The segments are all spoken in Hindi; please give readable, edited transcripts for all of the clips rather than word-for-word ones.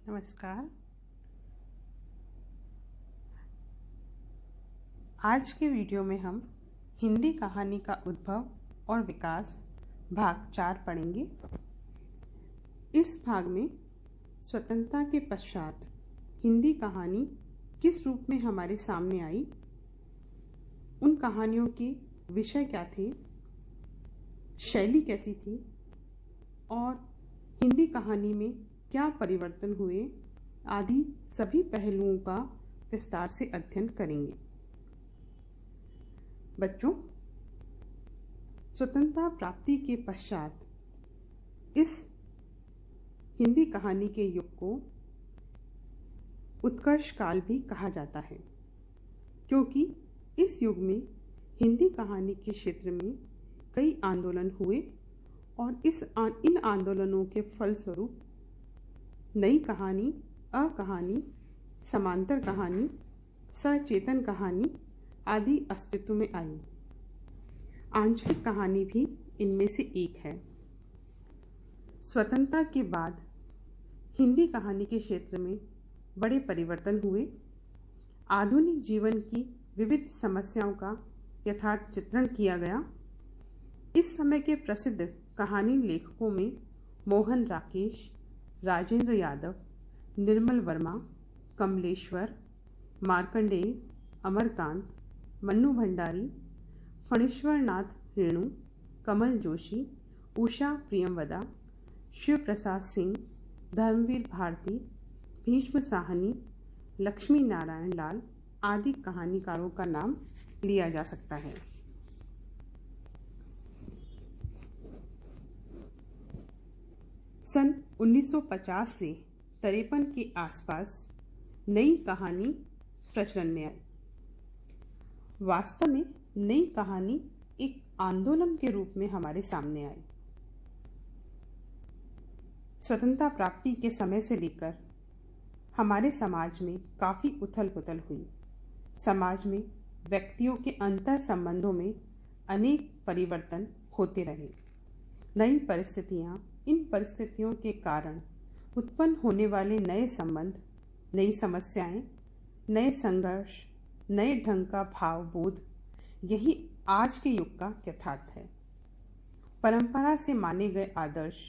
नमस्कार। आज के वीडियो में हम हिंदी कहानी का उद्भव और विकास भाग 4 पढ़ेंगे। इस भाग में स्वतंत्रता के पश्चात हिंदी कहानी किस रूप में हमारे सामने आई, उन कहानियों के विषय क्या थे, शैली कैसी थी और हिंदी कहानी में क्या परिवर्तन हुए आदि सभी पहलुओं का विस्तार से अध्ययन करेंगे। बच्चों, स्वतंत्रता प्राप्ति के पश्चात इस हिंदी कहानी के युग को उत्कर्ष काल भी कहा जाता है, क्योंकि इस युग में हिंदी कहानी के क्षेत्र में कई आंदोलन हुए और इन आंदोलनों के फलस्वरूप नई कहानी, अकहानी, समांतर कहानी, सचेतन कहानी आदि अस्तित्व में आई। आंचलिक कहानी भी इनमें से एक है। स्वतंत्रता के बाद हिंदी कहानी के क्षेत्र में बड़े परिवर्तन हुए। आधुनिक जीवन की विविध समस्याओं का यथार्थ चित्रण किया गया। इस समय के प्रसिद्ध कहानी लेखकों में मोहन राकेश, राजेंद्र यादव, निर्मल वर्मा, कमलेश्वर, मार्कंडेय, अमरकांत, मन्नू भंडारी, फणीश्वर नाथ रेणु, कमल जोशी, उषा प्रियमवदा, शिव प्रसाद सिंह, धर्मवीर भारती, भीष्म साहनी, लक्ष्मी नारायण लाल आदि कहानीकारों का नाम लिया जा सकता है। सन 1950 से 53 के आसपास नई कहानी प्रचलन में आई। वास्तव में नई कहानी एक आंदोलन के रूप में हमारे सामने आई। स्वतंत्रता प्राप्ति के समय से लेकर हमारे समाज में काफ़ी उथल पुथल हुई। समाज में व्यक्तियों के अंतर संबंधों में अनेक परिवर्तन होते रहे। नई परिस्थितियाँ, इन परिस्थितियों के कारण उत्पन्न होने वाले नए संबंध, नई समस्याएं, नए संघर्ष, नए ढंग का भावबोध, यही आज के युग का यथार्थ है। परंपरा से माने गए आदर्श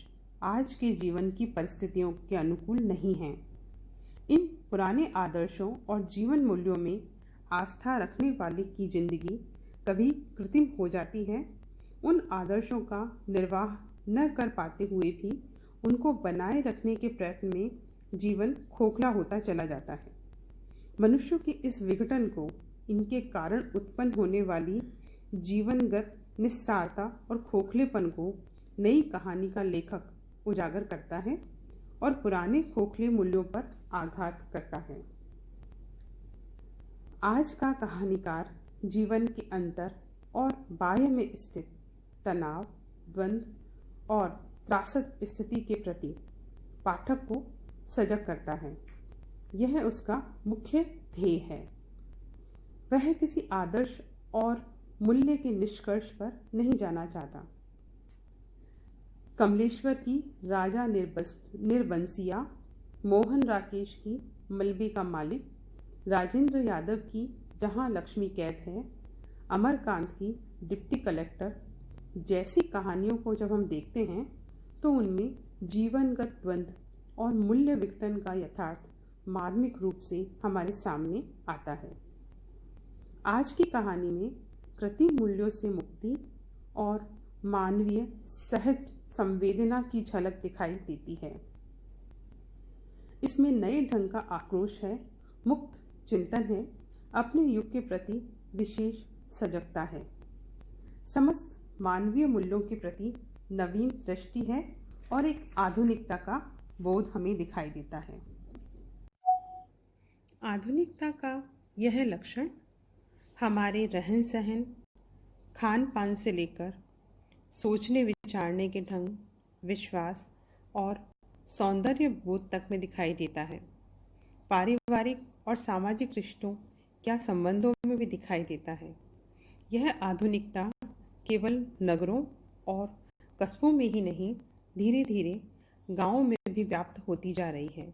आज के जीवन की परिस्थितियों के अनुकूल नहीं हैं। इन पुराने आदर्शों और जीवन मूल्यों में आस्था रखने वाले की जिंदगी कभी कृत्रिम हो जाती है। उन आदर्शों का निर्वाह न कर पाते हुए भी उनको बनाए रखने के प्रयत्न में जीवन खोखला होता चला जाता है। मनुष्यों के इस विघटन को, इनके कारण उत्पन्न होने वाली जीवनगत निस्सारता और खोखलेपन को नई कहानी का लेखक उजागर करता है और पुराने खोखले मूल्यों पर आघात करता है। आज का कहानीकार जीवन के अंतर और बाह्य में स्थित तनाव, द्वंद्व और त्रासद स्थिति के प्रति पाठक को सजग करता है। यह उसका मुख्य ध्येय है। वह किसी आदर्श और मूल्य के निष्कर्ष पर नहीं जाना चाहता। कमलेश्वर की राजा निर्बंसिया, मोहन राकेश की मलबे का मालिक, राजेंद्र यादव की जहां लक्ष्मी कैद है, अमरकांत की डिप्टी कलेक्टर जैसी कहानियों को जब हम देखते हैं तो उनमें जीवनगत द्वंद्व और मूल्य विघटन का यथार्थ मार्मिक रूप से हमारे सामने आता है। आज की कहानी में कृत्रिम मूल्यों से मुक्ति और मानवीय सहज संवेदना की झलक दिखाई देती है। इसमें नए ढंग का आक्रोश है, मुक्त चिंतन है, अपने युग के प्रति विशेष सजगता है। समस्त मानवीय मूल्यों के प्रति नवीन दृष्टि है और एक आधुनिकता का बोध हमें दिखाई देता है। आधुनिकता का यह लक्षण हमारे रहन सहन, खान पान से लेकर सोचने विचारने के ढंग, विश्वास और सौंदर्य बोध तक में दिखाई देता है। पारिवारिक और सामाजिक रिश्तों या संबंधों में भी दिखाई देता है। यह आधुनिकता केवल नगरों और कस्बों में ही नहीं, धीरे धीरे गांवों में भी व्याप्त होती जा रही है।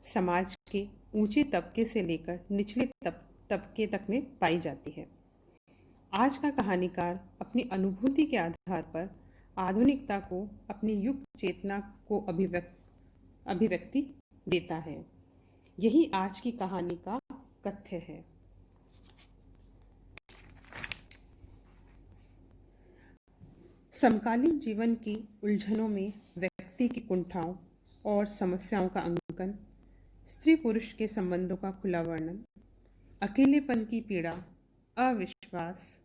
समाज के ऊंचे तबके से लेकर निचले तबके तक में पाई जाती है। आज का कहानीकार अपनी अनुभूति के आधार पर आधुनिकता को अपनी युग चेतना को अभिव्यक्ति देता है। यही आज की कहानी का तथ्य है। समकालीन जीवन की उलझनों में व्यक्ति की कुंठाओं और समस्याओं का अंकन, स्त्री पुरुष के संबंधों का खुला वर्णन, अकेलेपन की पीड़ा, अविश्वास,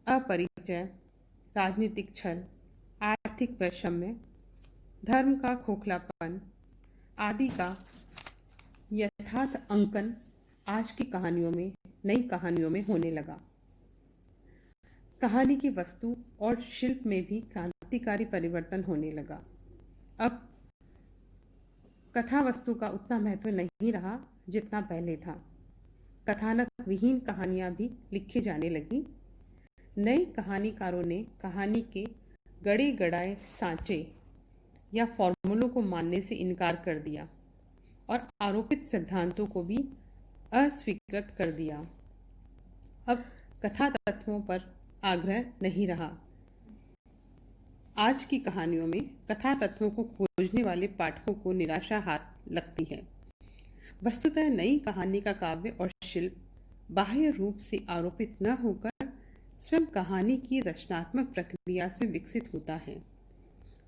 अपरिचय, राजनीतिक छल, आर्थिक वैषम्य, धर्म का खोखलापन आदि का यथार्थ अंकन आज की कहानियों में, नई कहानियों में होने लगा। कहानी की वस्तु और शिल्प में भी क्रांतिकारी परिवर्तन होने लगा। अब कथा वस्तु का उतना महत्व नहीं रहा जितना पहले था। कथानक विहीन कहानियां भी लिखी जाने लगी। नए कहानीकारों ने कहानी के गड़े गड़ाए सांचे या फॉर्मूलों को मानने से इनकार कर दिया और आरोपित सिद्धांतों को भी अस्वीकृत कर दिया। अब कथा तत्वों पर आग्रह नहीं रहा। आज की कहानियों में कथा तत्वों को खोजने वाले पाठकों को निराशा हाथ लगती है। वस्तुतः नई कहानी का काव्य और शिल्प बाह्य रूप से आरोपित न होकर स्वयं कहानी की रचनात्मक प्रक्रिया से विकसित होता है।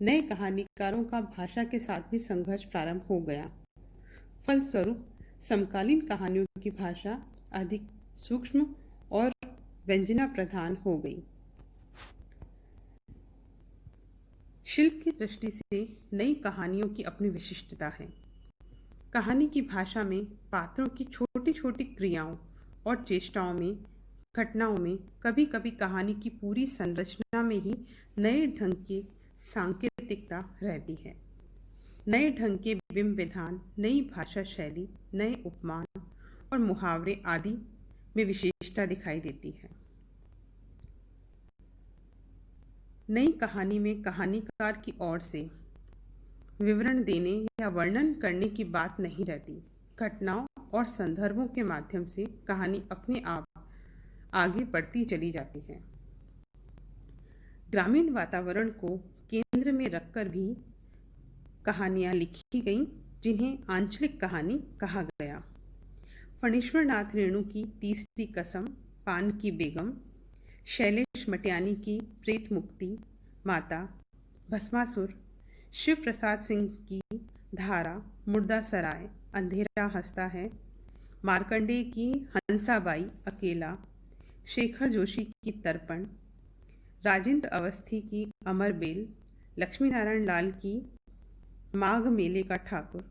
नए कहानीकारों का भाषा के साथ भी संघर्ष प्रारंभ हो गया। फलस्वरूप समकालीन कहानियों की भाषा अधिक सूक्ष्म और व्यंजना प्रधान हो गई। शिल्प की दृष्टि से नई कहानियों की अपनी विशिष्टता है। कहानी की भाषा में पात्रों की छोटी छोटी क्रियाओं और चेष्टाओं में, घटनाओं में, कभी कभी कहानी की पूरी संरचना में ही नए ढंग की सांकेतिकता रहती है। नए ढंग के बिंब विधान, नई भाषा शैली, नए उपमान और मुहावरे आदि में विशेषता दिखाई देती है। नई कहानी में कहानीकार की ओर से विवरण देने या वर्णन करने की बात नहीं रहती। घटनाओं और संदर्भों के माध्यम से कहानी अपने आप आगे बढ़ती चली जाती है। ग्रामीण वातावरण को केंद्र में रखकर भी कहानियां लिखी गईं, जिन्हें आंचलिक कहानी कहा गया। फणीश्वर नाथ रेणु की तीसरी कसम, पान की बेगम, शैलेश मटियानी की प्रेत मुक्ति माता, भस्मासुर, शिव प्रसाद सिंह की धारा, मुर्दा सराय, अंधेरा हंसता है, मार्कंडेय की हंसाबाई अकेला, शेखर जोशी की तर्पण, राजेंद्र अवस्थी की अमरबेल, लक्ष्मी नारायण लाल की माघ मेले का ठाकुर,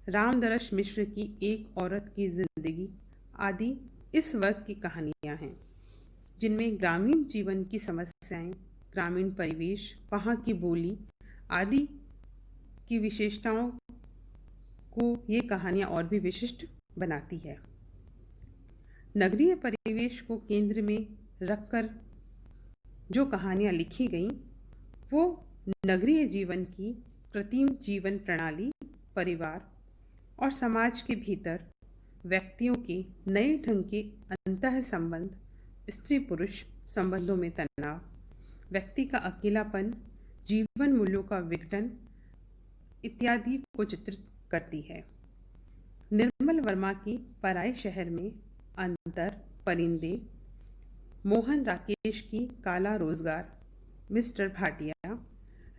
रामदरश मिश्र की एक औरत की जिंदगी आदि इस वर्ग की कहानियां हैं, जिनमें ग्रामीण जीवन की समस्याएं, ग्रामीण परिवेश, वहाँ की बोली आदि की विशेषताओं को ये कहानियां और भी विशिष्ट बनाती है। नगरीय परिवेश को केंद्र में रखकर जो कहानियां लिखी गईं, वो नगरीय जीवन की कृत्रिम जीवन प्रणाली, परिवार और समाज के भीतर व्यक्तियों के नए ढंग के अंतः संबंध, स्त्री पुरुष संबंधों में तनाव, व्यक्ति का अकेलापन, जीवन मूल्यों का विघटन इत्यादि को चित्रित करती है। निर्मल वर्मा की पराए शहर में अंतर, परिंदे, मोहन राकेश की काला रोजगार, मिस्टर भाटिया,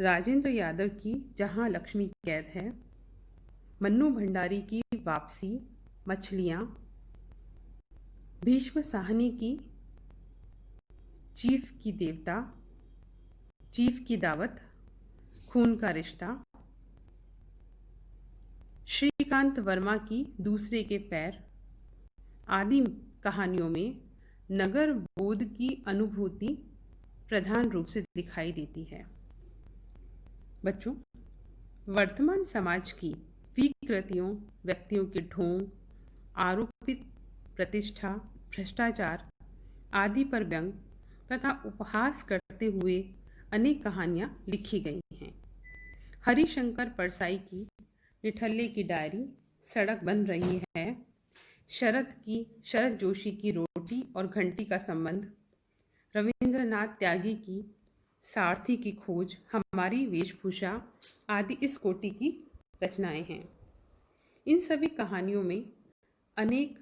राजेंद्र यादव की जहां लक्ष्मी कैद है, मन्नू भंडारी की वापसी, मछलियां, भीष्म साहनी की चीफ की दावत, खून का रिश्ता, श्रीकांत वर्मा की दूसरे के पैर आदि कहानियों में नगर बोध की अनुभूति प्रधान रूप से दिखाई देती है। बच्चों, वर्तमान समाज की विकृतियों, व्यक्तियों के ढोंग, आरोपित प्रतिष्ठा, भ्रष्टाचार आदि पर व्यंग तथा उपहास करते हुए अनेक कहानियां लिखी गई हैं। हरिशंकर परसाई की निठल्ले की डायरी, सड़क बन रही है, शरद जोशी की रोटी और घंटी का संबंध, रविंद्रनाथ त्यागी की सारथी की खोज, हमारी वेशभूषा आदि इस कोटि की रचनाएं हैं। इन सभी कहानियों में अनेक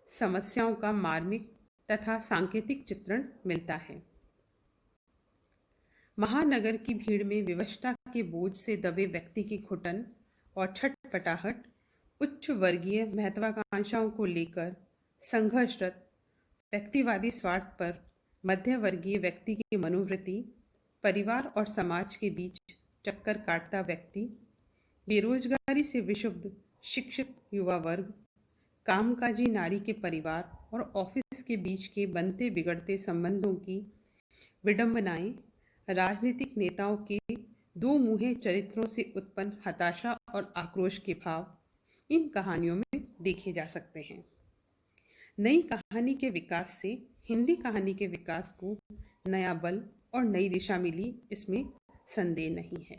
समस्याओं का मार्मिक तथा सांकेतिक चित्रण मिलता है। महानगर की भीड़ में विवशता के बोझ से दबे व्यक्ति की घुटन और छटपटाहट, उच्च वर्गीय महत्वाकांक्षाओं को लेकर संघर्षरत व्यक्तिवादी स्वार्थ पर मध्य वर्गीय व्यक्ति की मनोवृत्ति, परिवार और समाज के बीच चक्कर काटता व्यक्ति, बेरोजगारी से विक्षुब्ध शिक्षित युवा वर्ग, कामकाजी नारी के परिवार और ऑफिस के बीच के बनते बिगड़ते संबंधों की विडंबनाएं, राजनीतिक नेताओं के दो मुँहे चरित्रों से उत्पन्न हताशा और आक्रोश के भाव इन कहानियों में देखे जा सकते हैं। नई कहानी के विकास से हिंदी कहानी के विकास को नया बल और नई दिशा मिली, इसमें संदेह नहीं है।